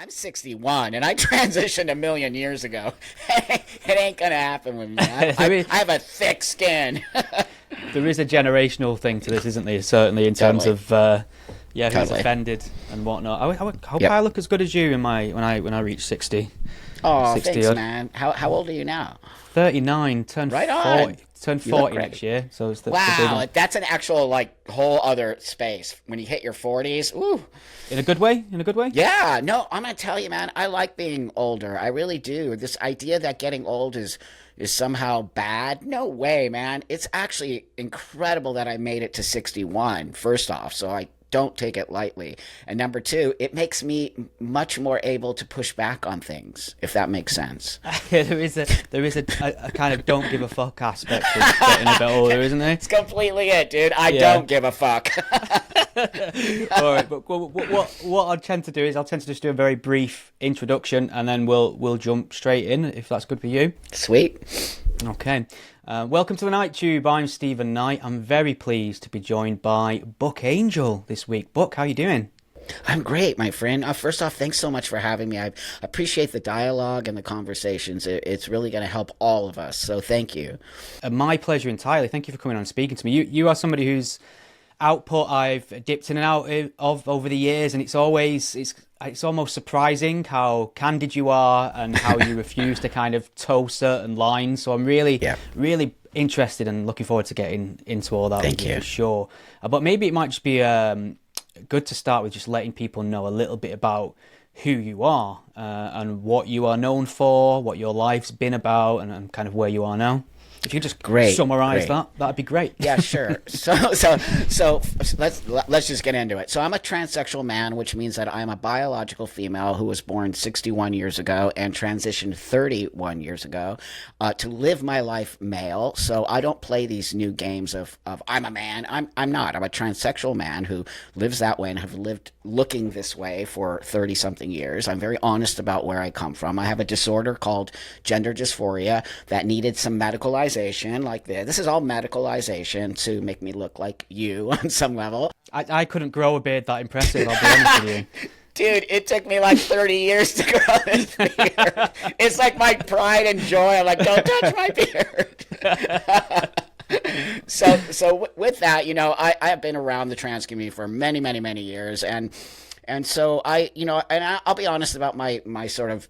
I'm 61 and I transitioned a million years ago. It ain't gonna happen with me. I have a thick skin. There is a generational thing to this, isn't there? Certainly, in terms Totally. of who's Totally. offended and whatnot. I hope Yep. I look as good as you when I reach 60. Oh, 60 thanks, odd. man. How old are you now? 39, turn Right 40, on. turn You look 40 great. next year. So it's the big Wow, one. that's an actual like whole other space. When you hit your 40s, ooh. In a good way. In a good way. Yeah, no, I'm gonna tell you, man, I like being older. I really do. This idea that getting old is somehow bad. No way, man. It's actually incredible that I made it to 61, first off. So I don't take it lightly. And number two, it makes me much more able to push back on things, if that makes sense. Yeah, there is a kind of don't give a fuck aspect of getting a bit older, isn't there? It's completely it, dude. I Yeah. don't give a fuck. All right, but what I tend to do is I'll tend to just do a very brief introduction, and then we'll jump straight in if that's good for you. Sweet. Okay. Welcome to the Night Tube. I'm Stephen Knight. I'm very pleased to be joined by Buck Angel this week. Buck, how you doing? I'm great, my friend. First off, thanks so much for having me. I appreciate the dialogue and the conversations. It's really going to help all of us. So thank you. My pleasure entirely. Thank you for coming on and speaking to me. You are somebody whose output I've dipped in and out of over the years, and it's almost surprising how candid you are and how you refuse to kind of toe certain lines. So I'm really interested and looking forward to getting into all that Thank with you you. for sure. But maybe it might just be good to start with just letting people know a little bit about who you are and what you are known for, what your life's been about, and kind of where you are now. If you just summarize that'd be great. Yeah, sure. So let's just get into it. So I'm a transsexual man, which means that I'm a biological female who was born 61 years ago and transitioned 31 years ago to live my life male. So I don't play these new games of I'm a man. I'm not. I'm a transsexual man who lives that way and have lived looking this way for 30 something years. I'm very honest about where I come from. I have a disorder called gender dysphoria that needed some medicalization like this. This is all medicalization to make me look like you on some level. I couldn't grow a beard that impressive, I'll be honest with you. Dude, it took me like 30 years to grow this beard. It's like my pride and joy. I'm like, don't touch my beard. So with that, I have been around the trans community for many, many, many years, and so I'll be honest about my sort of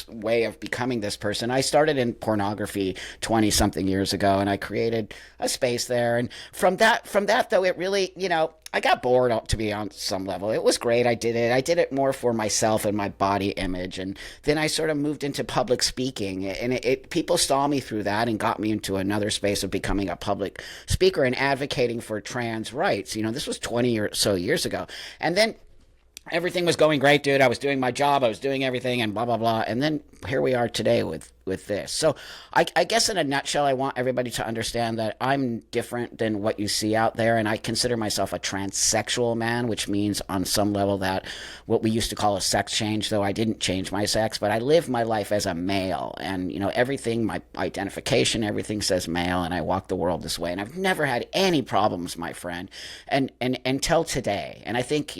way of becoming this person. I started in pornography 20 something years ago, and I created a space there. And from that though, it really, I got bored, to be on some level. It was great. I did it more for myself and my body image. And then I sort of moved into public speaking, and people saw me through that and got me into another space of becoming a public speaker and advocating for trans rights. This was 20 or so years ago. And then everything was going great, dude. I was doing my job. I was doing everything and blah, blah, blah. And then here we are today with this. So I guess in a nutshell, I want everybody to understand that I'm different than what you see out there. And I consider myself a transsexual man, which means on some level that what we used to call a sex change, though I didn't change my sex, but I live my life as a male. And, everything, my identification, everything says male. And I walk the world this way. And I've never had any problems, my friend, and until today. And I think,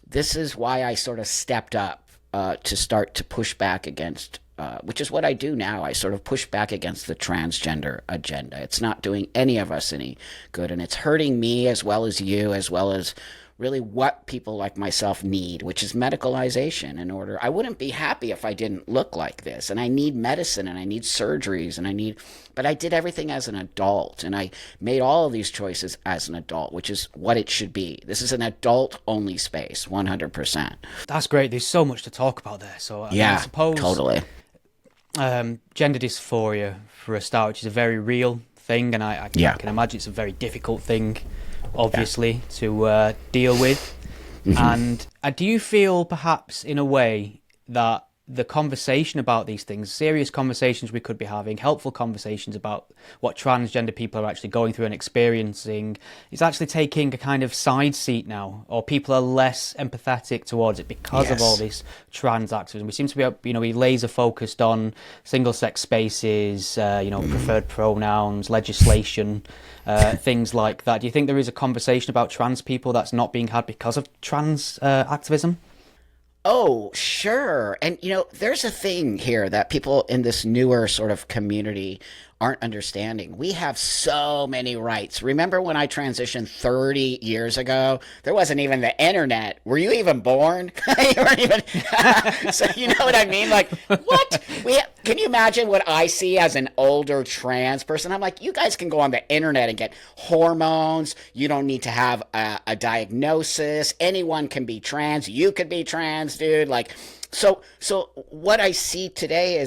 this is why I sort of stepped up to start to push back against, which is what I do now. I sort of push back against the transgender agenda. It's not doing any of us any good, and it's hurting me as well as you, as well as really what people like myself need, which is medicalization. I wouldn't be happy if I didn't look like this, and I need medicine, and I need surgeries, but I did everything as an adult, and I made all of these choices as an adult, which is what it should be. This is an adult-only space, 100%. That's great. There's so much to talk about there. So Yeah, I suppose totally. Gender dysphoria, for a start, which is a very real thing, and I can imagine it's a very difficult thing, obviously, to deal with. Mm-hmm. And do you feel perhaps in a way that the conversation about these things, serious conversations we could be having, helpful conversations about what transgender people are actually going through and experiencing, is actually taking a kind of side seat now, or people are less empathetic towards it because of all this trans activism? We seem to be, laser focused on single sex spaces, preferred pronouns, legislation, things like that. Do you think there is a conversation about trans people that's not being had because of trans activism? Oh, sure. And there's a thing here that people in this newer sort of community aren't understanding. We have so many rights. Remember when I transitioned 30 years ago? There wasn't even the internet. Were you even born? You weren't even. So you know what I mean? Like, what? Can you imagine what I see as an older trans person? I'm like, you guys can go on the internet and get hormones. You don't need to have a diagnosis. Anyone can be trans. You could be trans, dude. Like, so what I see today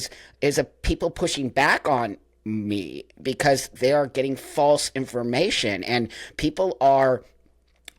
is a people pushing back on me because they are getting false information, and people are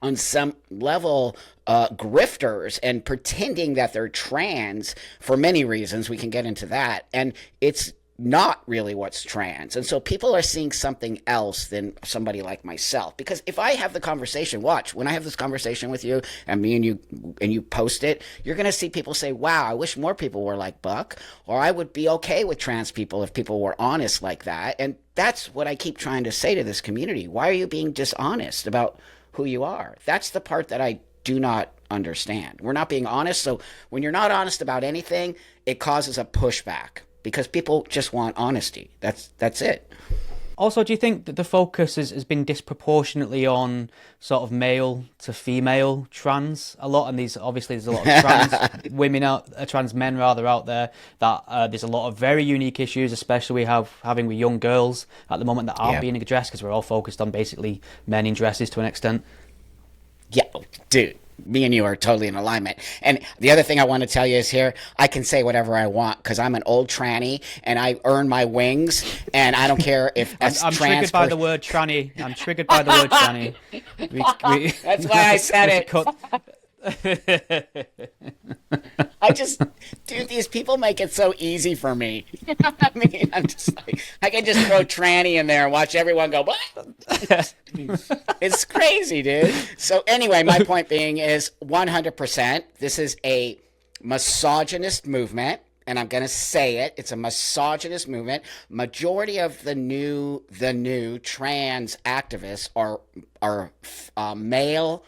on some level grifters and pretending that they're trans for many reasons. We can get into that, and it's not really what's trans. And so people are seeing something else than somebody like myself. Because if I have the conversation, watch, when I have this conversation with you and me and you post it, you're going to see people say, wow, I wish more people were like Buck, or I would be okay with trans people if people were honest like that. And that's what I keep trying to say to this community. Why are you being dishonest about who you are? That's the part that I do not understand. We're not being honest. So when you're not honest about anything, it causes a pushback because people just want honesty. That's it. Also, do you think that the focus has been disproportionately on sort of male to female trans a lot? And obviously there's a lot of trans women trans men rather out there that there's a lot of very unique issues, especially having with young girls at the moment that aren't being addressed because we're all focused on basically men in dresses to an extent. Yeah, dude. Me and you are totally in alignment. And the other thing I want to tell you is here, I can say whatever I want because I'm an old tranny and I earn my wings and I don't care if I'm triggered by the word tranny. I'm triggered by the word tranny. That's why I said it. I just, dude, these people make it so easy for me. I mean, I'm just like, I can just throw tranny in there and watch everyone go, what? It's crazy, dude. So anyway, my point being is 100%, this is a misogynist movement. And I'm going to say it. It's a misogynist movement. Majority of the new trans activists are male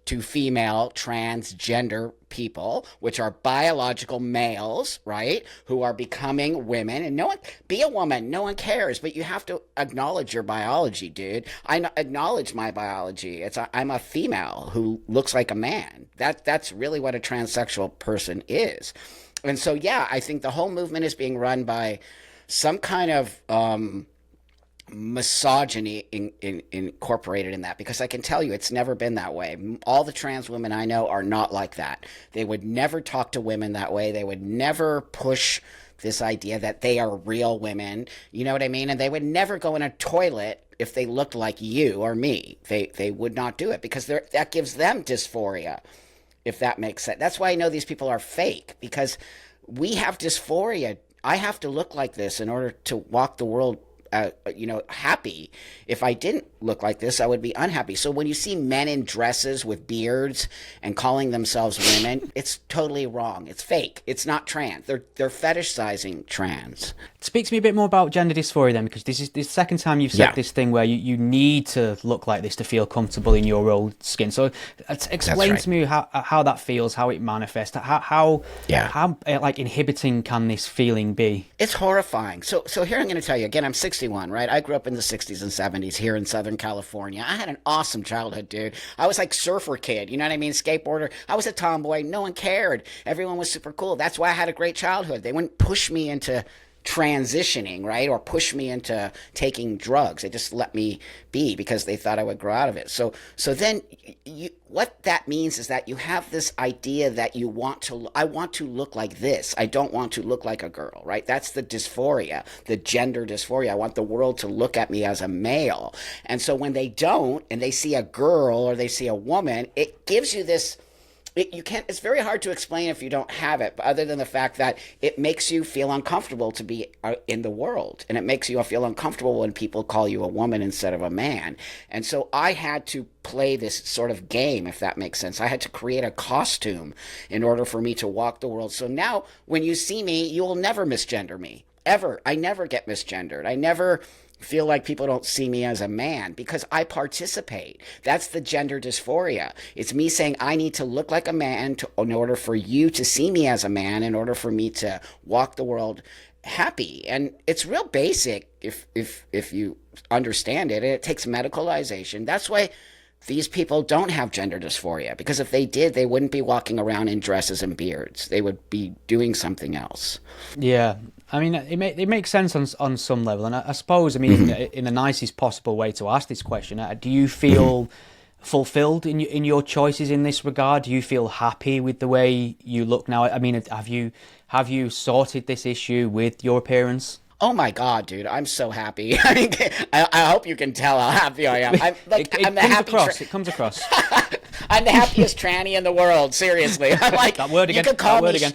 to female transgender people, which are biological males, right? Who are becoming women. And be a woman, no one cares, but you have to acknowledge your biology, dude. I acknowledge my biology. I'm a female who looks like a man. That's really what a transsexual person is. And so, yeah, I think the whole movement is being run by some kind of misogyny incorporated in that, because I can tell you it's never been that way. All the trans women I know are not like that. They would never talk to women that way. They would never push this idea that they are real women. You know what I mean? And they would never go in a toilet if they looked like you or me. They would not do it because that gives them dysphoria, if that makes sense. That's why I know these people are fake, because we have dysphoria. I have to look like this in order to walk the world happy. If I didn't look like this, I would be unhappy. So when you see men in dresses with beards and calling themselves women, it's totally wrong. It's fake. It's not trans. They're fetishizing trans. Speak to me a bit more about gender dysphoria then, because this is the second time you've said this thing where you need to look like this to feel comfortable in your own skin. So explain to me how that feels, how it manifests, how like inhibiting can this feeling be? It's horrifying. So here I'm going to tell you again. I'm 61, right? I grew up in the 60s and 70s here in Southern California. I had an awesome childhood, dude. I was like surfer kid, you know what I mean? Skateboarder. I was a tomboy. No one cared. Everyone was super cool. That's why I had a great childhood. They wouldn't push me into transitioning, right? Or push me into taking drugs. They just let me be because they thought I would grow out of it. So then what that means is that you have this idea that I want to look like this. I don't want to look like a girl, right? That's the dysphoria, the gender dysphoria. I want the world to look at me as a male. And so when they don't, and they see a girl or they see a woman, it gives you this, it's very hard to explain if you don't have it, other than the fact that it makes you feel uncomfortable to be in the world. And it makes you feel uncomfortable when people call you a woman instead of a man. And so I had to play this sort of game, if that makes sense. I had to create a costume in order for me to walk the world. So now when you see me, you will never misgender me. ever. I never get misgendered. I never feel like people don't see me as a man because I participate. That's the gender dysphoria. It's me saying I need to look like a man in order for you to see me as a man, in order for me to walk the world happy. And it's real basic if you understand it. And it takes medicalization. That's why these people don't have gender dysphoria, because if they did, they wouldn't be walking around in dresses and beards. They would be doing something else. Yeah. I mean, it makes sense on some level. And I suppose, I mean, in the nicest possible way to ask this question, do you feel fulfilled in your choices in this regard? Do you feel happy with the way you look now? I mean, have you sorted this issue with your appearance? Oh my God, dude! I'm so happy. I hope you can tell how happy I am. It comes across. I'm the happiest tranny in the world. Seriously, I'm like that word again. You can call that me. Word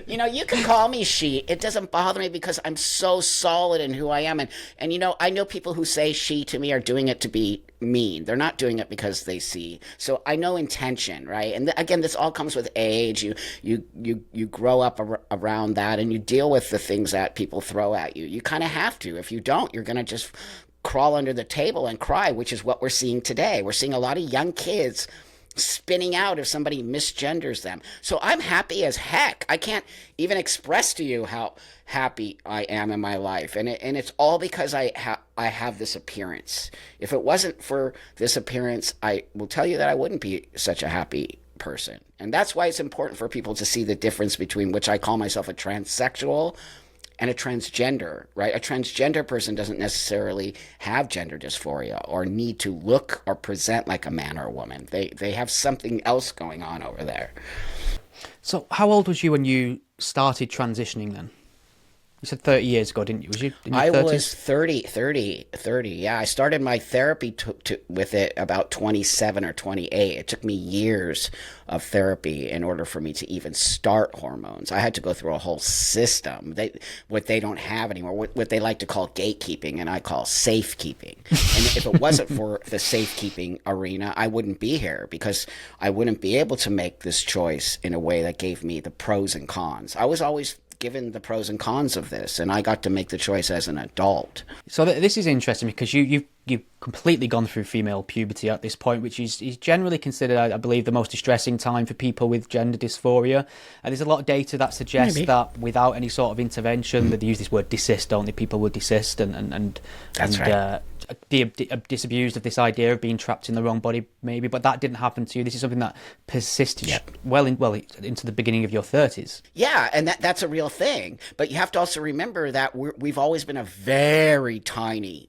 again. You can call me she. It doesn't bother me because I'm so solid in who I am. And I know people who say she to me are doing it to be mean. They're not doing it because they see. So I know intention, right? And again, this all comes with age. You grow up around that, and you deal with the things that people throw at you. You kind of have to. If you don't, you're gonna just crawl under the table and cry, which is what we're seeing today. We're seeing a lot of young kids spinning out if somebody misgenders them. So I'm happy as heck. I can't even express to you how happy I am in my life. And it's all because I have this appearance. If it wasn't for this appearance, I will tell you that I wouldn't be such a happy person. And that's why it's important for people to see the difference between, which I call myself a transsexual and a transgender, right? A transgender person doesn't necessarily have gender dysphoria or need to look or present like a man or a woman. They have something else going on over there. So how old was you when you started transitioning then? You said 30 years ago, didn't you? Was you in your 30s? I was 30. Yeah, I started my therapy with it about 27 or 28. It took me years of therapy in order for me to even start hormones. I had to go through a whole system. What they don't have anymore, what they like to call gatekeeping, and I call safekeeping. And if it wasn't for the safekeeping arena, I wouldn't be here, because I wouldn't be able to make this choice in a way that gave me the pros and cons. I was always given the pros and cons of this, and I got to make the choice as an adult. So this is interesting, because you've completely gone through female puberty at this point, which is generally considered, I believe, the most distressing time for people with gender dysphoria. And there's a lot of data that suggests that without any sort of intervention, that they use this word desist, don't they? People would desist and That's right. Be disabused of this idea of being trapped in the wrong body, maybe. But that didn't happen to you. This is something that persisted well into the beginning of your 30s. Yeah, and that's a real thing. But you have to also remember that we've always been a very tiny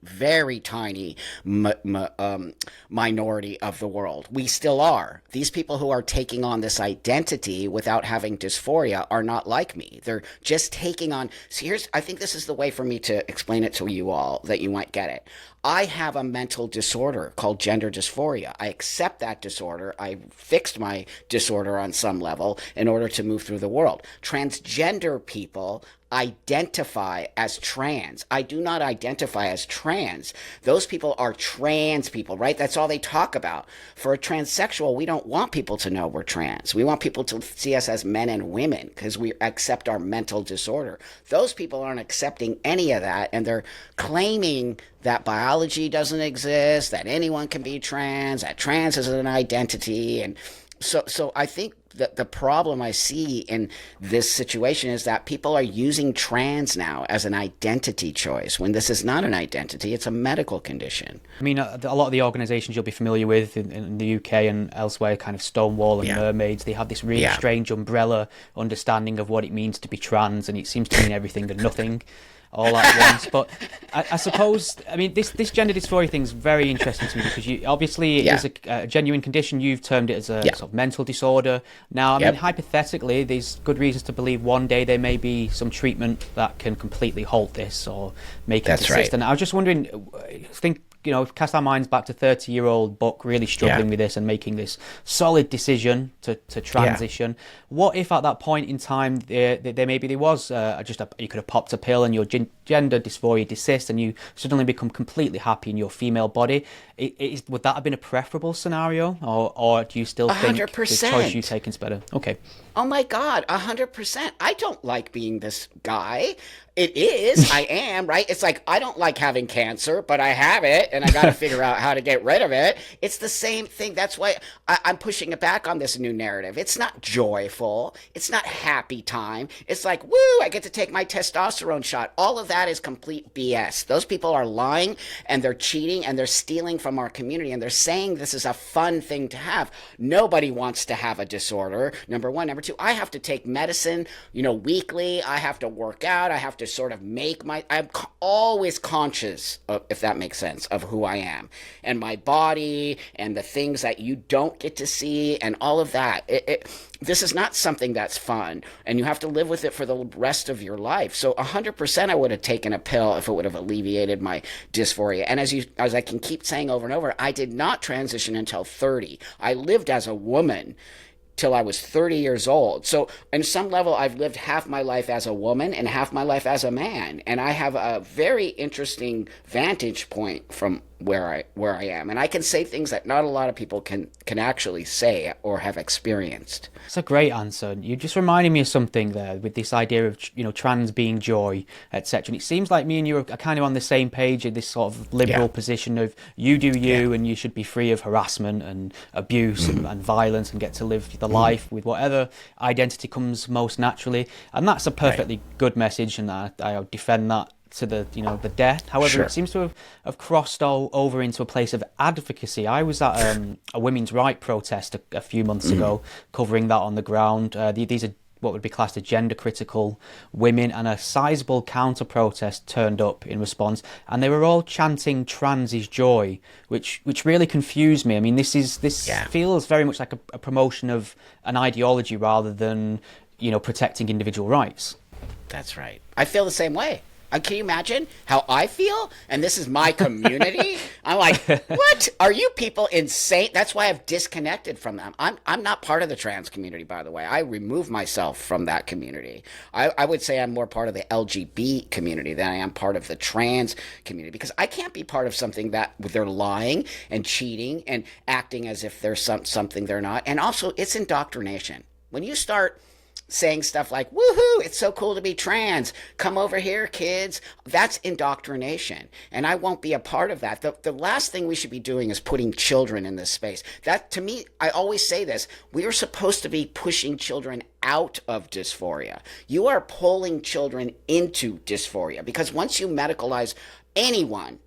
minority of the world. We still are. These people who are taking on this identity without having dysphoria are not like me. They're just taking on. So I think this is the way for me to explain it to you all, that you might get it. I have a mental disorder called gender dysphoria. I accept that disorder. I fixed my disorder on some level in order to move through the world. Transgender people identify as trans. I do not identify as trans. Those people are trans people, right? That's all they talk about. For a transsexual, we don't want people to know we're trans. We want people to see us as men and women because we accept our mental disorder. Those people aren't accepting any of that, and they're claiming that biology doesn't exist, that anyone can be trans, that trans is an identity. And so I think that the problem I see in this situation is that people are using trans now as an identity choice, when this is not an identity, it's a medical condition. I mean, a lot of the organisations you'll be familiar with in the UK and elsewhere, kind of Stonewall and Mermaids, they have this really strange umbrella understanding of what it means to be trans, and it seems to mean everything and nothing all at once. But I suppose, I mean, this gender dysphoria thing is very interesting to me, because it is a genuine condition. You've termed it as a sort of mental disorder. Now, I mean, hypothetically, there's good reasons to believe one day there may be some treatment that can completely halt this or make it desist. And I was just wondering, cast our minds back to 30-year-old Buck really struggling with this and making this solid decision to transition. What if at that point in time there was you could have popped a pill and your gender dysphoria desists and you suddenly become completely happy in your female body? Would that have been a preferable scenario, or do you still think 100%. the choice you've taken is better? Okay. Oh my God, 100%. I don't like being this guy. It is, I am, right? It's like, I don't like having cancer, but I have it and I got to figure out how to get rid of it. It's the same thing. That's why I'm pushing it back on this new narrative. It's not joyful. It's not happy time. It's like, woo, I get to take my testosterone shot. All of that is complete BS. Those people are lying and they're cheating and they're stealing from our community and they're saying this is a fun thing to have. Nobody wants to have a disorder, number one. Number two, I have to take medicine, weekly. I have to work out. I have to sort of I'm always conscious of, if that makes sense, of who I am and my body and the things that you don't get to see and all of that. This is not something that's fun, and you have to live with it for the rest of your life. So 100% I would have taken a pill if it would have alleviated my dysphoria. And as I can keep saying over and over, I did not transition until 30. I lived as a woman till I was 30 years old. So on some level, I've lived half my life as a woman and half my life as a man. And I have a very interesting vantage point from where I am. And I can say things that not a lot of people can actually say or have experienced. It's a great answer. You just reminded me of something there with this idea of, trans being joy, etc. And it seems like me and you are kind of on the same page in this sort of liberal position of you do you and you should be free of harassment and abuse and violence and get to live the life with whatever identity comes most naturally. And that's a perfectly good message, and I defend that to the death. However, it seems to have crossed over into a place of advocacy. I was at a women's rights protest a few months ago, covering that on the ground. These are what would be classed as gender critical women, and a sizable counter protest turned up in response, and they were all chanting "trans is joy," which really confused me. I mean, this feels very much like a promotion of an ideology rather than protecting individual rights. That's right. I feel the same way. Can you imagine how I feel? And this is my community. I'm like, what? Are you people insane? That's why I've disconnected from them. I'm not part of the trans community, by the way. I remove myself from that community. I would say I'm more part of the LGBT community than I am part of the trans community, because I can't be part of something that they're lying and cheating and acting as if they're something they're not. And also, it's indoctrination. When you start saying stuff like, woohoo, it's so cool to be trans, come over here, kids, that's indoctrination. And I won't be a part of that. The last thing we should be doing is putting children in this space. That, to me, I always say this, we are supposed to be pushing children out of dysphoria. You are pulling children into dysphoria, because once you medicalize anyone,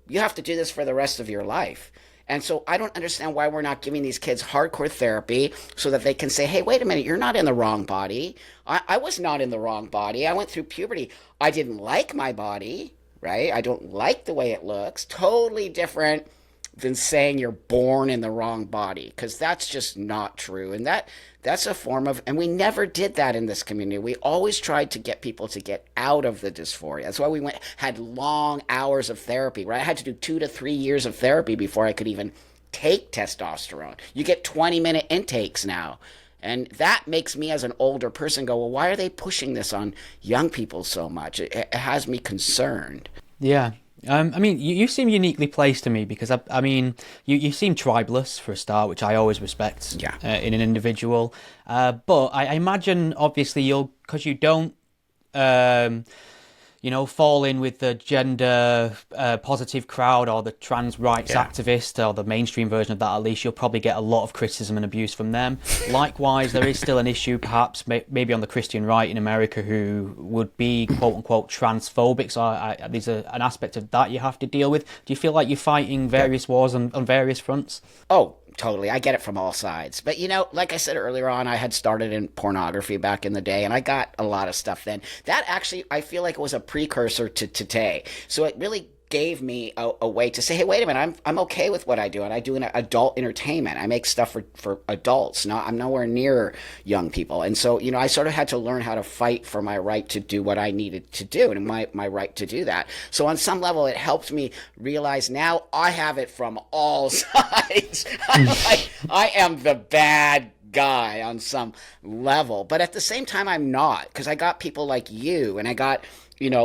you have to do this for the rest of your life. And so I don't understand why we're not giving these kids hardcore therapy so that they can say, hey, wait a minute, you're not in the wrong body. I was not in the wrong body. I went through puberty. I didn't like my body, right? I don't like the way it looks. Totally different than saying you're born in the wrong body, because that's just not true. And that's a form of, and we never did that in this community. We always tried to get people to get out of the dysphoria. That's why we had long hours of therapy, right? I had to do 2 to 3 years of therapy before I could even take testosterone. You get 20-minute intakes now. And that makes me, as an older person, go, well, why are they pushing this on young people so much? It has me concerned. Yeah. I mean, you seem uniquely placed to me, because I mean, you seem tribeless for a start, which I always respect in an individual. But I imagine, obviously, because you don't, fall in with the gender positive crowd or the trans rights activist, or the mainstream version of that, at least you'll probably get a lot of criticism and abuse from them. Likewise, there is still an issue, perhaps, maybe on the Christian right in America, who would be, quote unquote, transphobic. So there's an aspect of that you have to deal with. Do you feel like you're fighting various wars on various fronts? Oh, totally. I get it from all sides. But, like I said earlier on, I had started in pornography back in the day, and I got a lot of stuff then. That actually, I feel like it was a precursor to today. So it really gave me a way to say, hey, wait a minute, I'm okay with what I do, and I do an adult entertainment. I make stuff for adults. I'm nowhere near young people, and so I sort of had to learn how to fight for my right to do what I needed to do, and my right to do that. So on some level, it helped me realize now I have it from all sides. I am the bad guy on some level, but at the same time I'm not, because I got people like you, and I got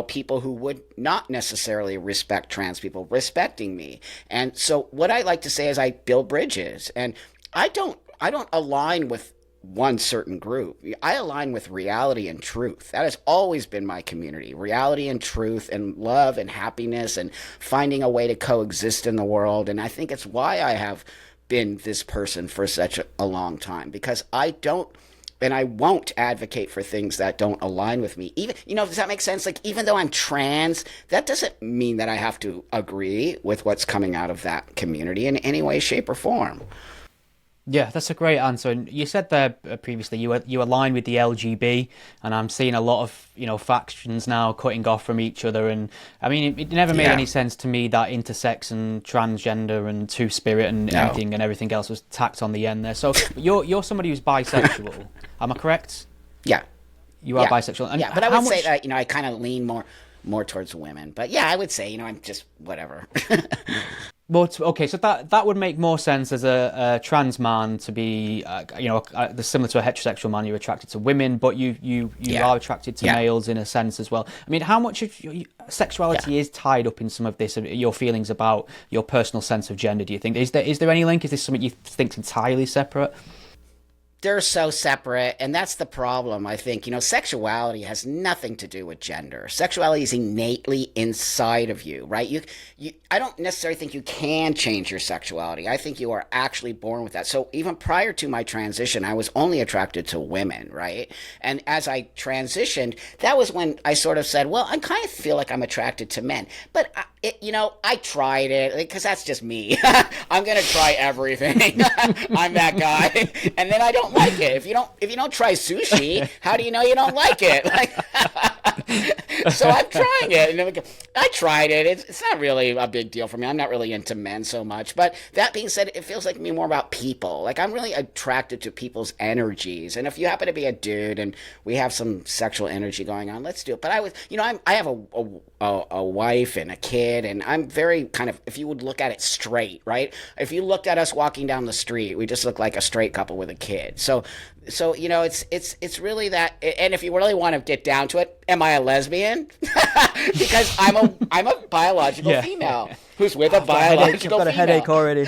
people who would not necessarily respect trans people respecting me. And so what I like to say is I build bridges, and I don't align with one certain group. I align with reality and truth. That has always been my community. Reality and truth and love and happiness and finding a way to coexist in the world. And I think it's why I have been this person for such a long time, because I don't and I won't advocate for things that don't align with me. Even, does that make sense? Like, even though I'm trans, that doesn't mean that I have to agree with what's coming out of that community in any way, shape, or form. Yeah, that's a great answer. And you said there previously you align with the LGB, and I'm seeing a lot of factions now cutting off from each other. And I mean, it never made any sense to me that intersex and transgender and two spirit and everything else was tacked on the end there. So you're somebody who's bisexual, am I correct? Yeah, you are bisexual. And but I would say that I kind of lean more towards women. But yeah, I would say I'm just whatever. But okay, so that would make more sense as a trans man to be, similar to a heterosexual man. You're attracted to women, but you are attracted to males in a sense as well. I mean, how much of your sexuality is tied up in some of this? Your feelings about your personal sense of gender? Do you think is there any link? Is this something you think's entirely separate? They're so separate, and that's the problem, I think. Sexuality has nothing to do with gender. Sexuality is innately inside of you, right? I don't necessarily think you can change your sexuality. I think you are actually born with that. So even prior to my transition, I was only attracted to women, right? And as I transitioned, that was when I sort of said, well, I kind of feel like I'm attracted to men. But I tried it, because that's just me. I'm going to try everything. I'm that guy. And then I don't like it. If you don't try sushi, how do you know you don't like it? So I'm trying it. And I tried it. It's not really a big deal for me. I'm not really into men so much. But that being said, it feels like me more about people. Like, I'm really attracted to people's energies. And if you happen to be a dude and we have some sexual energy going on, let's do it. But I have a wife and a kid, and I'm very kind of, if you would look at it straight, right? If you looked at us walking down the street, we just look like a straight couple with a kid. So it's really that. And if you really want to get down to it, am I a lesbian? Because I'm a biological female who's with a biological female. I've got a headache already.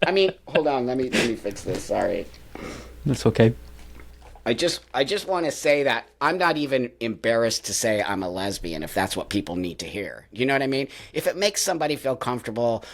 I mean, hold on. Let me fix this. Sorry. That's okay. I just want to say that I'm not even embarrassed to say I'm a lesbian if that's what people need to hear. You know what I mean? If it makes somebody feel comfortable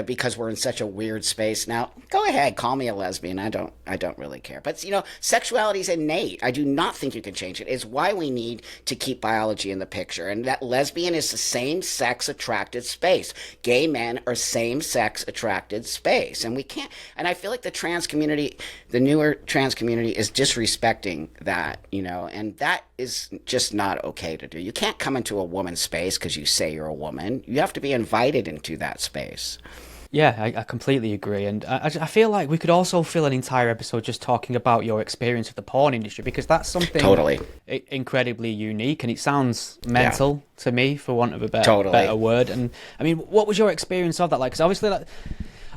because we're in such a weird space now, go ahead, call me a lesbian. I don't really care. But sexuality is innate. I do not think you can change it. It's why we need to keep biology in the picture. And that lesbian is the same sex attracted space. Gay men are same sex attracted space. And we can't, and I feel like the trans community, the newer trans community, is disrespecting that, and that is just not okay to do. You can't come into a woman's space because you say you're a woman. You have to be invited into that space. Yeah, I completely agree. And I feel like we could also fill an entire episode just talking about your experience of the porn industry, because that's something totally incredibly unique, and it sounds mental to me, for want of a better word. And I mean, what was your experience of that like? Because obviously,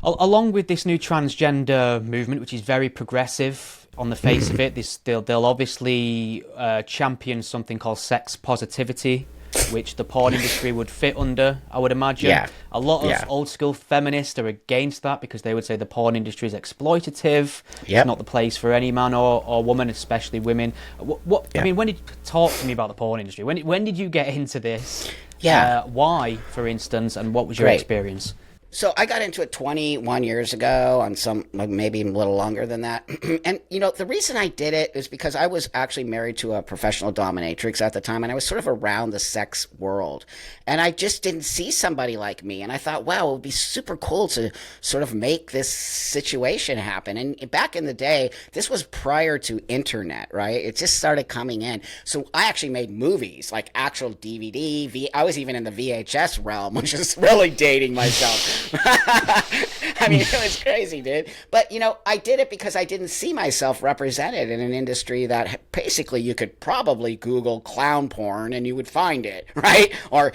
along with this new transgender movement, which is very progressive on the face of it, they'll obviously champion something called sex positivity, which the porn industry would fit under, I would imagine. Yeah. A lot of old school feminists are against that because they would say the porn industry is exploitative. Yep. It's not the place for any man or woman, especially women. I mean, talk to me about the porn industry. When did you get into this? Yeah. Why, for instance, and what was your experience? So I got into it 21 years ago on some, like, maybe a little longer than that. And, the reason I did it is because I was actually married to a professional dominatrix at the time, and I was sort of around the sex world. And I just didn't see somebody like me. And I thought, wow, it would be super cool to sort of make this situation happen. And back in the day, this was prior to internet, right? It just started coming in. So I actually made movies, like actual DVD. I was even in the VHS realm, which is really dating myself. I mean, it was crazy, dude. But, I did it because I didn't see myself represented in an industry that basically you could probably Google clown porn and you would find it, right? Or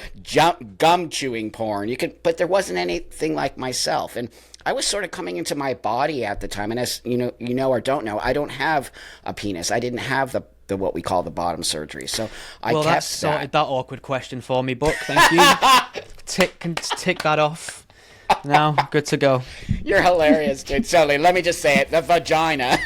gum chewing porn. But there wasn't anything like myself. And I was sort of coming into my body at the time. And as or don't know, I don't have a penis. I didn't have the what we call the bottom surgery. So I kept that sorted that awkward question for me, Buck. Thank you. Tick that off. Now, good to go. You're hilarious, dude. So let me just say it. The vagina.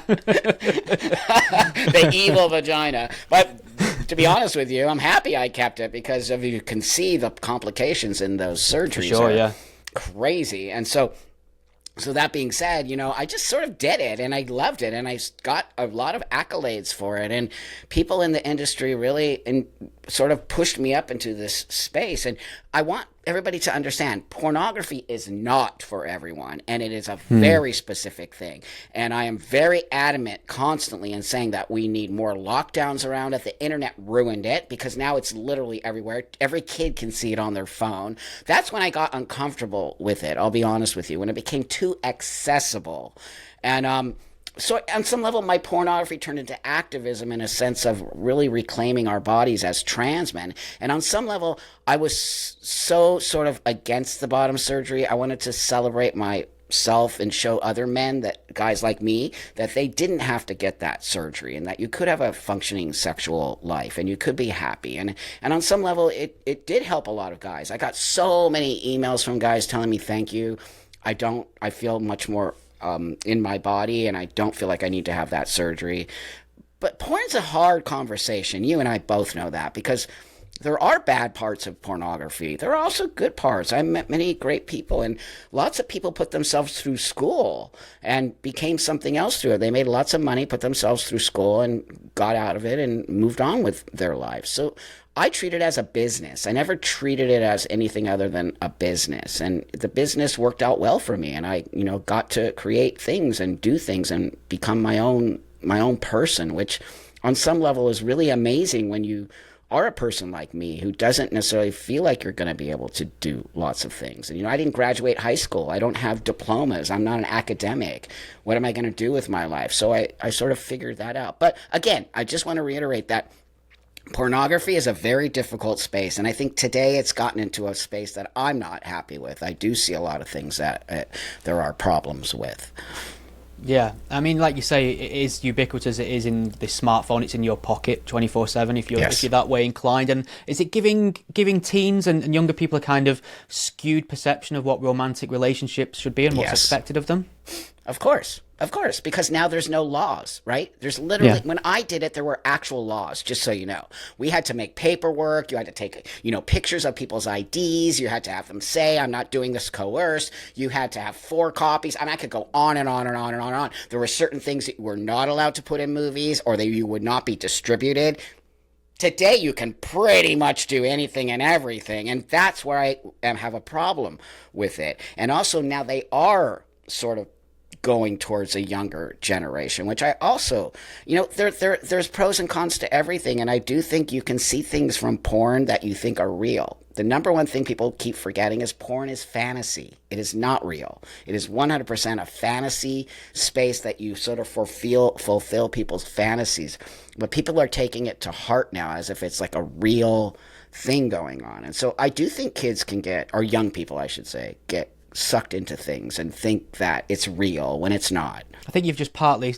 The evil vagina. But to be honest with you, I'm happy I kept it because if you can see the complications in those surgeries. For sure, yeah. Crazy. And so that being said, I just sort of did it and I loved it and I got a lot of accolades for it. And people in the industry really sort of pushed me up into this space. And I want everybody to understand pornography is not for everyone. And it is a very specific thing. And I am very adamant constantly in saying that we need more lockdowns around it. The internet ruined it because now it's literally everywhere. Every kid can see it on their phone. That's when I got uncomfortable with it. I'll be honest with you. When it became too accessible. And, so on some level, my pornography turned into activism in a sense of really reclaiming our bodies as trans men. And on some level, I was so sort of against the bottom surgery. I wanted to celebrate myself and show other men, that guys like me, that they didn't have to get that surgery and that you could have a functioning sexual life and you could be happy. And on some level, it did help a lot of guys. I got so many emails from guys telling me, thank you. I feel much more in my body, and I don't feel like I need to have that surgery. But porn's a hard conversation. You and I both know that because there are bad parts of pornography. There are also good parts. I met many great people, and lots of people put themselves through school and became something else through it. They made lots of money, put themselves through school, and got out of it and moved on with their lives. So I treat it as a business. I never treated it as anything other than a business. And the business worked out well for me. And I, got to create things and do things and become my own person, which on some level is really amazing when you are a person like me who doesn't necessarily feel like you're going to be able to do lots of things. And, I didn't graduate high school. I don't have diplomas. I'm not an academic. What am I going to do with my life? So I sort of figured that out. But again, I just want to reiterate that pornography is a very difficult space, and I think today it's gotten into a space that I'm not happy with. I do see a lot of things that there are problems with. Yeah, I mean, like you say, it is ubiquitous. It is in the smartphone. It's in your pocket 24/7 if you're that way inclined. And is it giving teens and younger people a kind of skewed perception of what romantic relationships should be and what's expected of them? Of course, because now there's no laws, right? There's literally, when I did it, there were actual laws, just so you know. We had to make paperwork. You had to take, pictures of people's IDs. You had to have them say, I'm not doing this coerced. You had to have 4 copies. And I could go on and on and on and on and on. There were certain things that you were not allowed to put in movies or that you would not be distributed. Today, you can pretty much do anything and everything. And that's where I have a problem with it. And also now they are sort of going towards a younger generation, which I also, there's pros and cons to everything. And I do think you can see things from porn that you think are real. The number one thing people keep forgetting is porn is fantasy. It is not real. It is 100% a fantasy space that you sort of fulfill people's fantasies. But people are taking it to heart now as if it's like a real thing going on. And so I do think kids can or young people, I should say, get sucked into things and think that it's real when it's not. I think you've just partly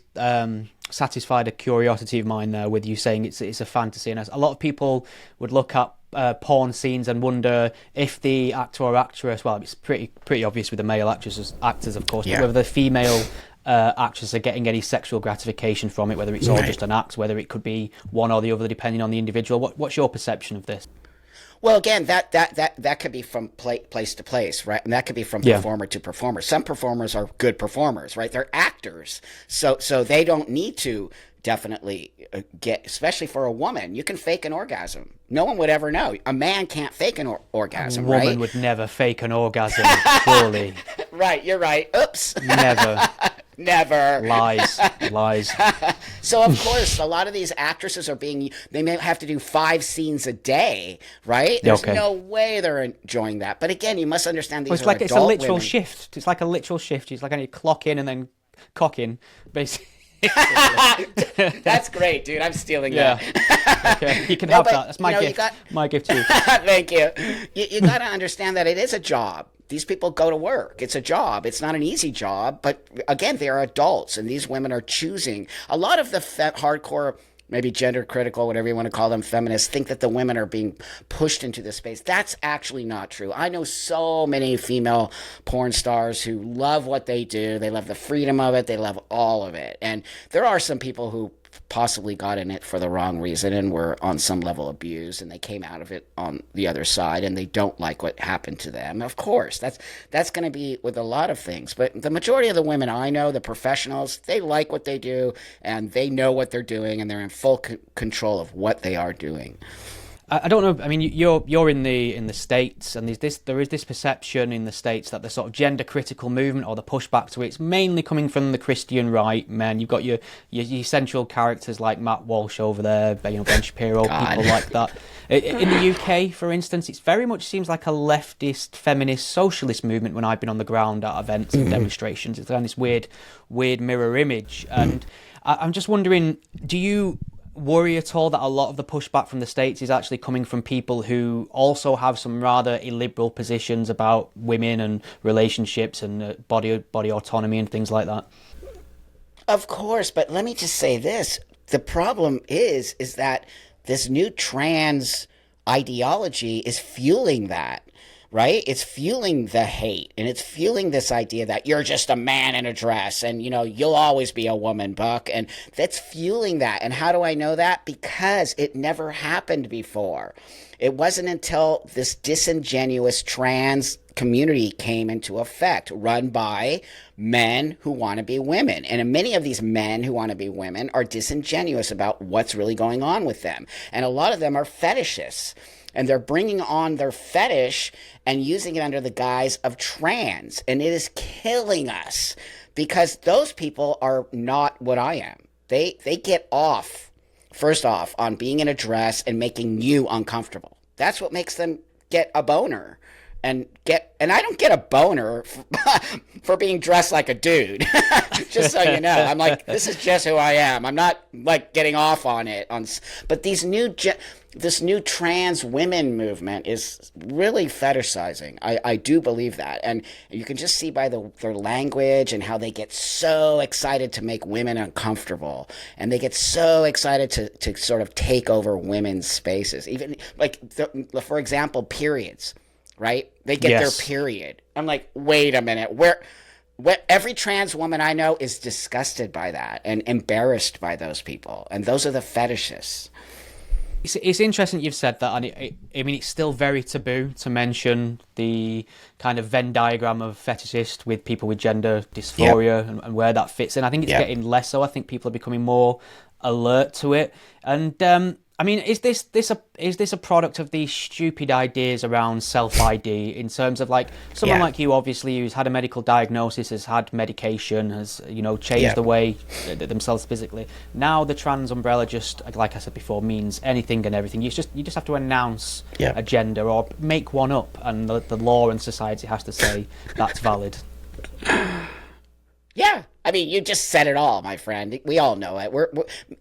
satisfied a curiosity of mine there with you saying it's a fantasy, and a lot of people would look up porn scenes and wonder if the actor or actress, well, it's pretty obvious with the male actors of course, but whether the female actors are getting any sexual gratification from it, whether it's all just an act, whether it could be one or the other depending on the individual. What's your perception of this? Well, again, that could be from place to place, right? And that could be from Yeah. performer to performer. Some performers are good performers, right? They're actors, so they don't need to definitely get, especially for a woman. You can fake an orgasm. No one would ever know. A man can't fake an A orgasm, woman right? would never fake an orgasm, surely. Right, you're right. Oops. Never. Never. Lies. Lies. So of course, a lot of these actresses are being, they may have to do 5 scenes a day, right? There's Okay. no way they're enjoying that. But again, you must understand Well, these it's are like it's a adult literal women. shift. It's like a literal shift. It's like I need to clock in and then cock in, basically. That's great, dude. I'm stealing Yeah. that. Okay. You can No, have but, that. That's my you know, you gift. got- My gift to you. Thank you. You got to understand that it is a job. These people go to work. It's a job. It's not an easy job, but again, they are adults, and these women are choosing. A lot of the hardcore, maybe gender critical, whatever you want to call them, feminists, think that the women are being pushed into this space. That's actually not true. I know so many female porn stars who love what they do. They love the freedom of it. They love all of it. And there are some people who possibly got in it for the wrong reason and were on some level abused, and they came out of it on the other side, and they don't like what happened to them. Of course, that's going to be with a lot of things, but the majority of the women I know, the professionals, they like what they do, and they know what they're doing, and they're in full control of what they are doing. I don't know. I mean, you're in the States, and there is this perception in the States that the sort of gender critical movement or the pushback to it's mainly coming from the Christian right. Man, you've got your central characters like Matt Walsh over there, Ben Shapiro, God. people like that. In the UK, for instance, it's very much seems like a leftist, feminist, socialist movement when I've been on the ground at events and demonstrations. It's kind of this weird mirror image, and I'm just wondering, do you worry at all that a lot of the pushback from the States is actually coming from people who also have some rather illiberal positions about women and relationships and body autonomy and things like that? Of course, but let me just say this. The problem is that this new trans ideology is fueling that, right? It's fueling the hate, and it's fueling this idea that you're just a man in a dress and, you'll always be a woman, Buck. And that's fueling that. And how do I know that? Because it never happened before. It wasn't until this disingenuous trans community came into effect, run by men who want to be women. And many of these men who want to be women are disingenuous about what's really going on with them. And a lot of them are fetishists. And they're bringing on their fetish and using it under the guise of trans. And it is killing us because those people are not what I am. They get off, first off, on being in a dress and making you uncomfortable. That's what makes them get a boner. And I don't get a boner for being dressed like a dude. Just so you know, I'm like, this is just who I am. I'm not like getting off on it. But this new trans women movement is really fetishizing. I do believe that, and you can just see by their language and how they get so excited to make women uncomfortable, and they get so excited to sort of take over women's spaces. Even like, for example, periods. Right? They get Yes. their period. I'm like, wait a minute. Every trans woman I know is disgusted by that and embarrassed by those people. And those are the fetishists. It's interesting you've said that, and I mean, it's still very taboo to mention the kind of Venn diagram of fetishist with people with gender dysphoria and where that fits in. I think it's getting less so. I think people are becoming more alert to it. And I mean, is this a product of these stupid ideas around self-ID in terms of like someone like you, obviously, who's had a medical diagnosis, has had medication, has changed the way themselves physically. Now the trans umbrella just, like I said before, means anything and everything. You just have to announce a gender or make one up, and the law and society has to say that's valid. Yeah. I mean, you just said it all, my friend. We all know it. We're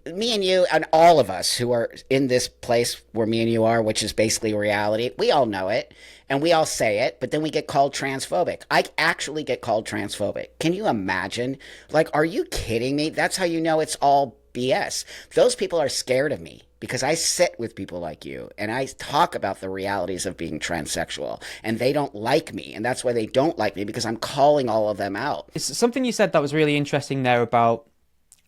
me and you and all of us who are in this place where me and you are, which is basically reality. We all know it, and we all say it, but then we get called transphobic. I actually get called transphobic. Can you imagine? Like, are you kidding me? That's how you know it's all BS. Those people are scared of me because I sit with people like you and I talk about the realities of being transsexual, and they don't like me, and that's why they don't like me, because I'm calling all of them out. It's something you said that was really interesting there about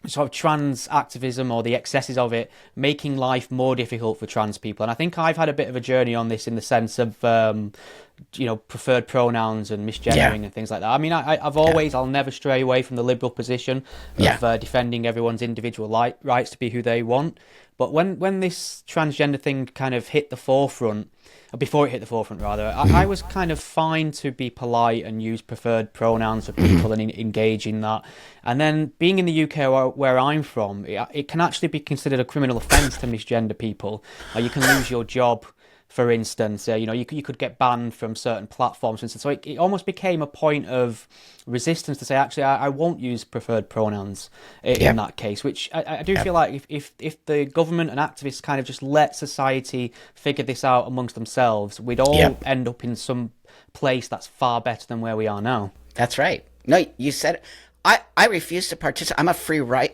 sort of trans activism or the excesses of it making life more difficult for trans people. And I think I've had a bit of a journey on this in the sense of preferred pronouns and misgendering and things like that. I mean, I'll never stray away from the liberal position of defending everyone's individual rights to be who they want. But when this transgender thing kind of hit the forefront, or before it hit the forefront rather, I was kind of fine to be polite and use preferred pronouns for people and engage in that. And then being in the UK where I'm from, it can actually be considered a criminal offence to misgender people. You can lose your job, for instance. You could get banned from certain platforms, for instance. So it almost became a point of resistance to say, actually, I won't use preferred pronouns in that case, which I do feel like if the government and activists kind of just let society figure this out amongst themselves, we'd all end up in some place that's far better than where we are now. That's right. No, you said it. I refuse to participate.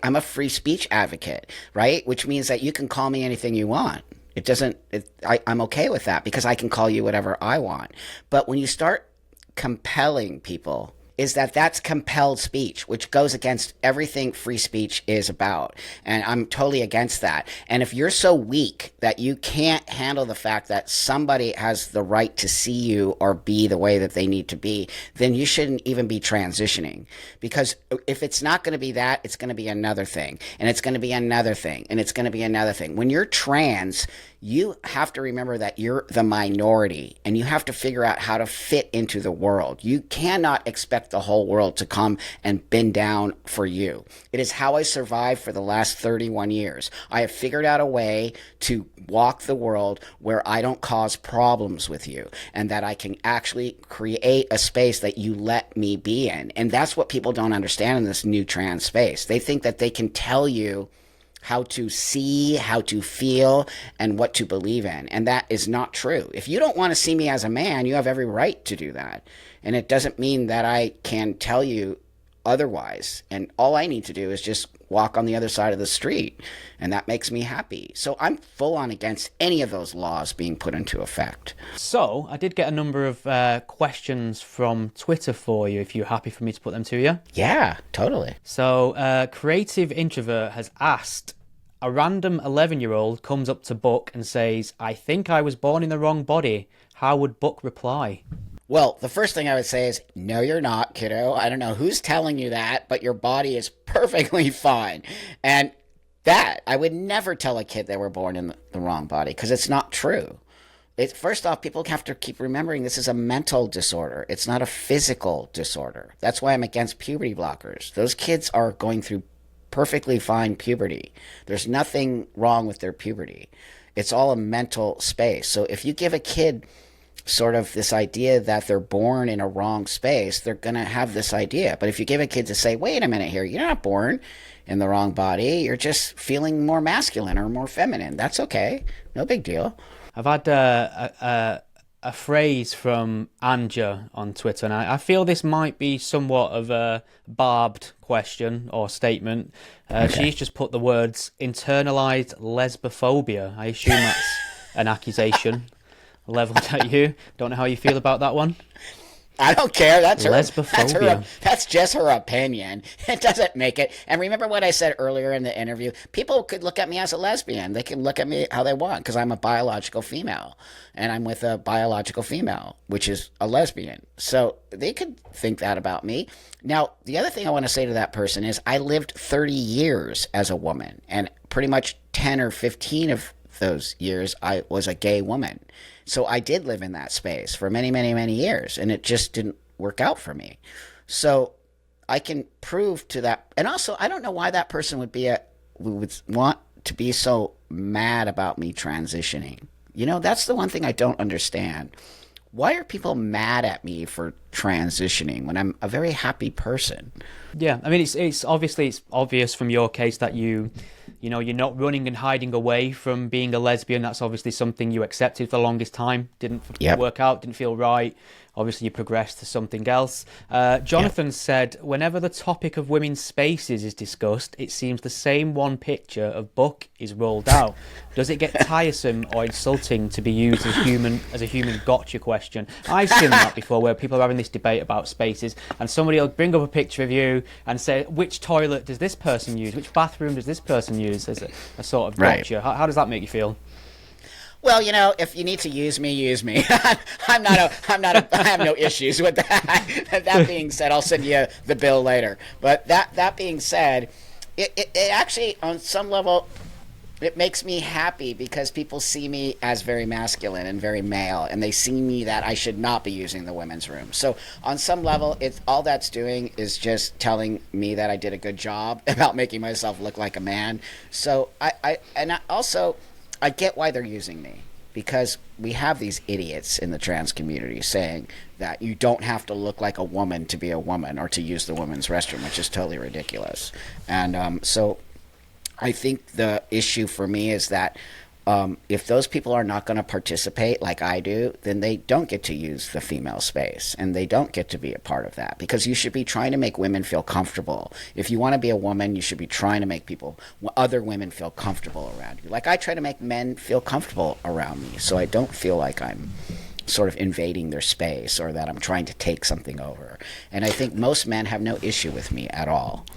I'm a free speech advocate, right? Which means that you can call me anything you want. I'm okay with that because I can call you whatever I want. But when you start compelling people, that's compelled speech, which goes against everything free speech is about. And I'm totally against that. And if you're so weak that you can't handle the fact that somebody has the right to see you or be the way that they need to be, then you shouldn't even be transitioning. Because if it's not going to be that, it's going to be another thing. And it's going to be another thing. And it's going to be another thing. When you're trans, you have to remember that you're the minority and you have to figure out how to fit into the world. You cannot expect the whole world to come and bend down for you. It is how I survived for the last 31 years. I have figured out a way to walk the world where I don't cause problems with you and that I can actually create a space that you let me be in. And that's what people don't understand in this new trans space. They think that they can tell you how to see, how to feel, and what to believe in. And that is not true. If you don't want to see me as a man, you have every right to do that. And it doesn't mean that I can tell you otherwise. And all I need to do is just walk on the other side of the street. And that makes me happy. So I'm full on against any of those laws being put into effect. So I did get a number of questions from Twitter for you, if you're happy for me to put them to you. Yeah, totally. So Creative Introvert has asked, a random 11-year-old comes up to Buck and says, I think I was born in the wrong body. How would Buck reply? Well, the first thing I would say is, no, you're not, kiddo. I don't know who's telling you that, but your body is perfectly fine. And that, I would never tell a kid they were born in the wrong body because it's not true. First off, people have to keep remembering this is a mental disorder. It's not a physical disorder. That's why I'm against puberty blockers. Those kids are going through perfectly fine puberty. There's nothing wrong with their puberty. It's all a mental space. So if you give a kid sort of this idea that they're born in a wrong space, they're going to have this idea. But if you give a kid to say, wait a minute here, you're not born in the wrong body. You're just feeling more masculine or more feminine. That's okay. No big deal. I've had a phrase from Anja on Twitter, and I feel this might be somewhat of a barbed question or statement. She's just put the words internalized lesbophobia. I assume that's an accusation leveled at you. Don't know how you feel about that one. I don't care. That's her. Lesbophobia. That's just her opinion. It doesn't make it. And remember what I said earlier in the interview? People could look at me as a lesbian. They can look at me how they want because I'm a biological female. And I'm with a biological female, which is a lesbian. So they could think that about me. Now, the other thing I want to say to that person is I lived 30 years as a woman. And pretty much 10 or 15 of those years, I was a gay woman. So I did live in that space for many, many, many years, and it just didn't work out for me. So I can prove to that. And also, I don't know why that person would want to be so mad about me transitioning. You know, that's the one thing I don't understand. Why are people mad at me for transitioning when I'm a very happy person? Yeah, I mean, it's obvious from your case that you're not running and hiding away from being a lesbian. That's obviously something you accepted for the longest time. Didn't work out, didn't feel right. obviously you progress to something else. Jonathan said, whenever the topic of women's spaces is discussed, it seems the same one picture of Buck is rolled out. Does it get tiresome or insulting to be used as a human gotcha question? I've seen that before, where people are having this debate about spaces, and somebody will bring up a picture of you and say, which toilet does this person use? Which bathroom does this person use? As a sort of gotcha. Right. How does that make you feel? Well, you know, if you need to use me, use me. I have no issues with that. That being said, I'll send you the bill later. But that being said, it actually, on some level, it makes me happy because people see me as very masculine and very male, and they see me that I should not be using the women's room. So on some level, it's all that's doing is just telling me that I did a good job about making myself look like a man. So I also get why they're using me, because we have these idiots in the trans community saying that you don't have to look like a woman to be a woman or to use the women's restroom, which is totally ridiculous. And so I think the issue for me is that if those people are not going to participate like I do, then they don't get to use the female space, and they don't get to be a part of that, because you should be trying to make women feel comfortable. If you want to be a woman, you should be trying to make other women feel comfortable around you. Like I try to make men feel comfortable around me, so I don't feel like I'm sort of invading their space or that I'm trying to take something over. And I think most men have no issue with me at all.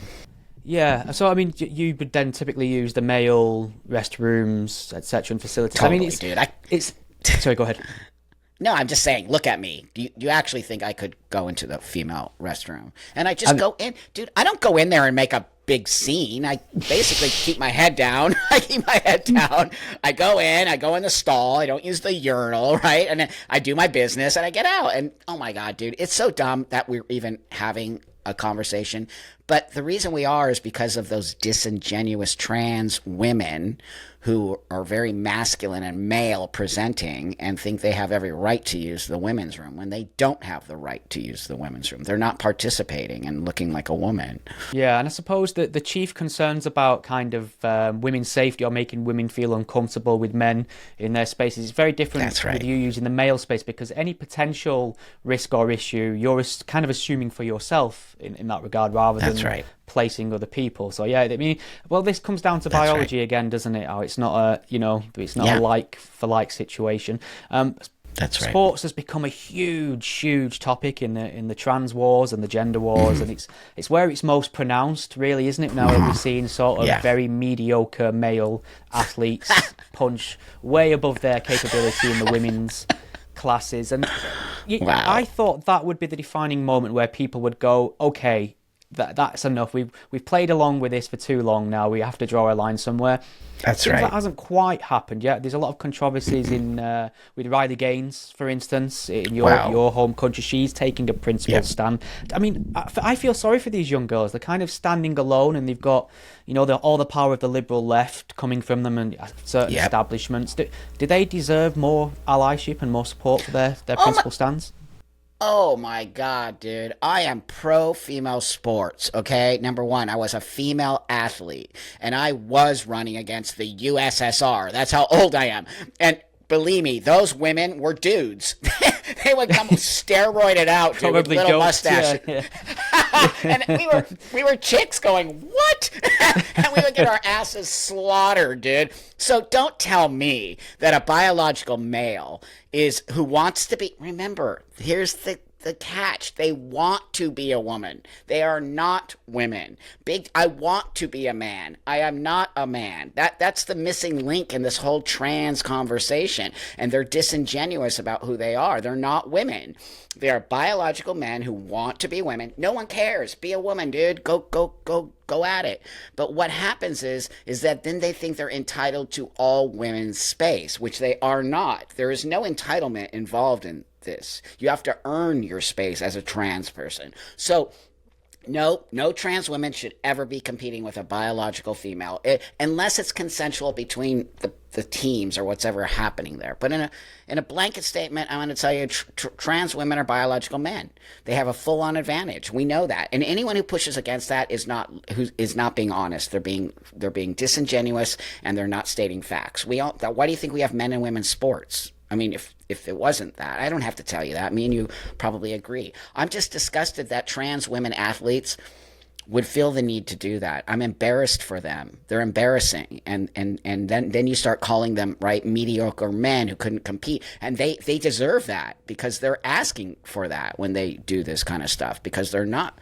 Yeah, so I mean, you would then typically use the male restrooms, etc., and facilities. Totally, I mean, it's. Sorry, go ahead. No, I'm just saying, look at me. Do you actually think I could go into the female restroom? And I just go in. Dude, I don't go in there and make a big scene. I basically keep my head down. I go in the stall. I don't use the urinal, right? And then I do my business and I get out. And oh my God, dude, it's so dumb that we're even having a conversation. But the reason we are is because of those disingenuous trans women who are very masculine and male presenting and think they have every right to use the women's room when they don't have the right to use the women's room. They're not participating and looking like a woman. Yeah, and I suppose that the chief concerns about kind of women's safety or making women feel uncomfortable with men in their spaces is very different with you using the male space, because any potential risk or issue, you're kind of assuming for yourself in that regard rather than placing other people. So yeah, I mean, well, this comes down to biology again, doesn't it? How it's not a like for like situation. Sports has become a huge topic in the trans wars and the gender wars, and it's where it's most pronounced, really, isn't it? Now that we're seeing sort of very mediocre male athletes punch way above their capability in the women's classes, and I thought that would be the defining moment where people would go, okay, that's enough. We've played along with this for too long now. We have to draw a line somewhere. That's right. That hasn't quite happened yet. There's a lot of controversies with Riley Gaines, for instance, in your home country. She's taking a principled stand. I mean, I feel sorry for these young girls. They're kind of standing alone, and they've got all the power of the liberal left coming from them and certain establishments. Do they deserve more allyship and more support for their principled stands? Oh my God, dude. I am pro female sports, okay? Number one, I was a female athlete, and I was running against the USSR. That's how old I am. And believe me, those women were dudes. They would come steroided out, dude, with little mustaches. Yeah. And we were chicks going, what? And we would get our asses slaughtered, dude. So don't tell me that a biological male is who wants to be. Remember, here's the catch. They want to be a woman. They are not women. I want to be a man. I am not a man. That's the missing link in this whole trans conversation. And they're disingenuous about who they are. They're not women. They are biological men who want to be women. No one cares. Be a woman, dude. Go at it. But what happens is that then they think they're entitled to all women's space, which they are not. There is no entitlement involved in this. You have to earn your space as a trans person. So no trans women should ever be competing with a biological female, unless it's consensual between the teams or what's ever happening there. But in a blanket statement, I'm going to tell you, trans women are biological men. They have a full-on advantage. We know that, and anyone who pushes against that is not being honest. They're being disingenuous, and they're not stating facts. Why do you think we have men and women's sports? I mean, if it wasn't that. I don't have to tell you that. Me and you probably agree. I'm just disgusted that trans women athletes would feel the need to do that. I'm embarrassed for them. They're embarrassing. And then you start calling them, right, mediocre men who couldn't compete. And they deserve that, because they're asking for that when they do this kind of stuff, because they're not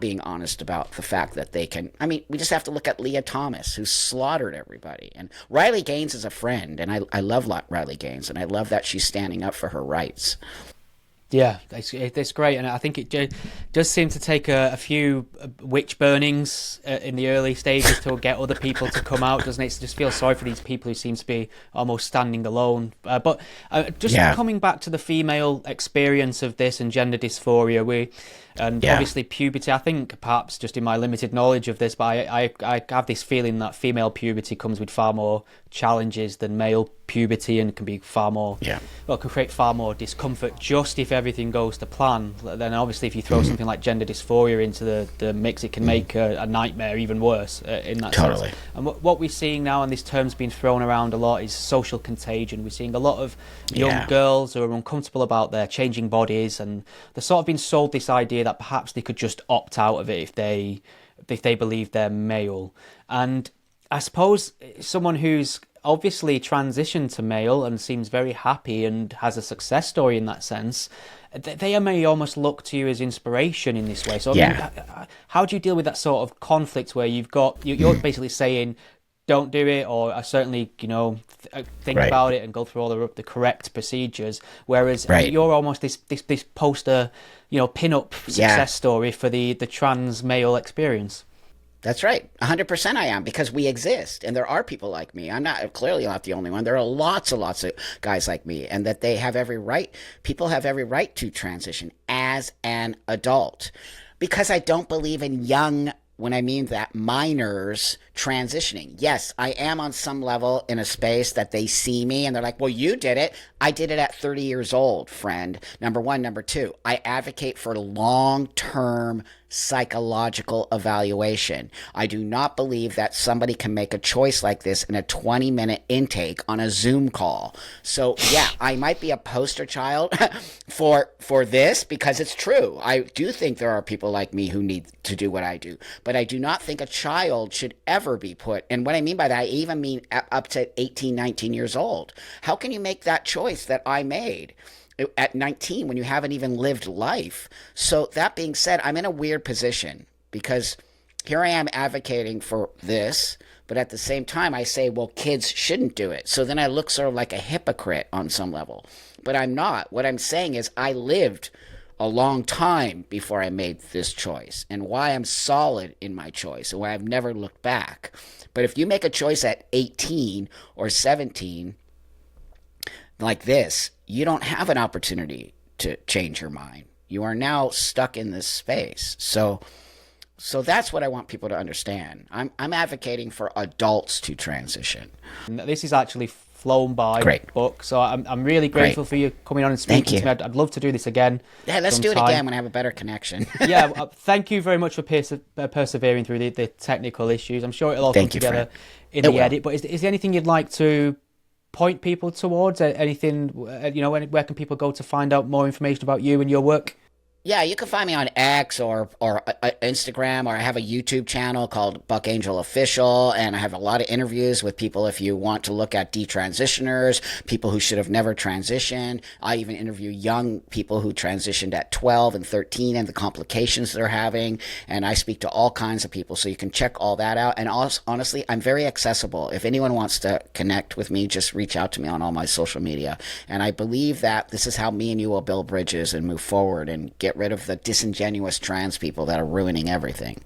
being honest about the fact that they can. I mean, we just have to look at Leah Thomas, who slaughtered everybody. And Riley Gaines is a friend, and I love Riley Gaines, and I love that she's standing up for her rights. Yeah, it's great, and I think it does seem to take a few witch burnings in the early stages to get other people to come out, doesn't it? Just feel sorry for these people who seem to be almost standing alone. But coming back to the female experience of this and gender dysphoria, obviously puberty, I think perhaps just in my limited knowledge of this, but I have this feeling that female puberty comes with far more challenges than male puberty, and can be far more, can create far more discomfort just if everything goes to plan. Then obviously if you throw something like gender dysphoria into the mix, it can make a nightmare even worse in that sense. And what we're seeing now, and this term's been thrown around a lot, is social contagion. We're seeing a lot of young girls who are uncomfortable about their changing bodies, and they're sort of been sold this idea that perhaps they could just opt out of it if they believe they're male. And I suppose someone who's obviously transitioned to male and seems very happy and has a success story in that sense, they may almost look to you as inspiration in this way. So I mean, how do you deal with that sort of conflict where you're basically saying don't do it, or certainly think about it and go through all the correct procedures, whereas you're almost this poster pin-up success story for the trans male experience? That's right. 100% I am, because we exist, and there are people like me. I'm clearly not the only one. There are lots and lots of guys like me, and that they have every right. People have every right to transition as an adult, because I don't believe in young, when I mean that, minors transitioning. Yes, I am on some level in a space that they see me and they're like, well, you did it. I did it at 30 years old, friend. Number one. Number two, I advocate for long-term psychological evaluation. I do not believe that somebody can make a choice like this in a 20-minute intake on a Zoom call. So yeah, I might be a poster child for this, because it's true. I do think there are people like me who need to do what I do, but I do not think a child should ever be put, and what I mean by that, I even mean up to 18, 19 years old. How can you make that choice that I made at 19 when you haven't even lived life? So that being said, I'm in a weird position, because here I am advocating for this, but at the same time I say, well, kids shouldn't do it. So then I look sort of like a hypocrite on some level, but I'm not. What I'm saying is I lived a long time before I made this choice, and why I'm solid in my choice, and why I've never looked back. But if you make a choice at 18 or 17 like this, you don't have an opportunity to change your mind. You are now stuck in this space. So that's what I want people to understand. I'm advocating for adults to transition. This is actually flown by. Great book, so I'm really grateful for you coming on and speaking to me. I'd love to do this again. Yeah, let's do it again when I have a better connection. Thank you very much for persevering through the technical issues. I'm sure it'll all come together in the edit. But is there anything you'd like to point people towards? Anything, where can people go to find out more information about you and your work? Yeah, you can find me on X or Instagram, or I have a YouTube channel called Buck Angel Official, and I have a lot of interviews with people if you want to look at detransitioners, people who should have never transitioned. I even interview young people who transitioned at 12 and 13 and the complications they're having, and I speak to all kinds of people, so you can check all that out. And also, honestly, I'm very accessible. If anyone wants to connect with me, just reach out to me on all my social media. And I believe that this is how me and you will build bridges and move forward and get rid of the disingenuous trans people that are ruining everything.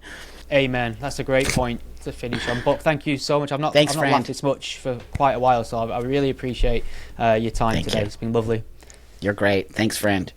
Amen. That's a great point to finish on. But thank you so much. I've not laughed this much for quite a while, so I really appreciate your time today. It's been lovely. You're great. Thanks, friend.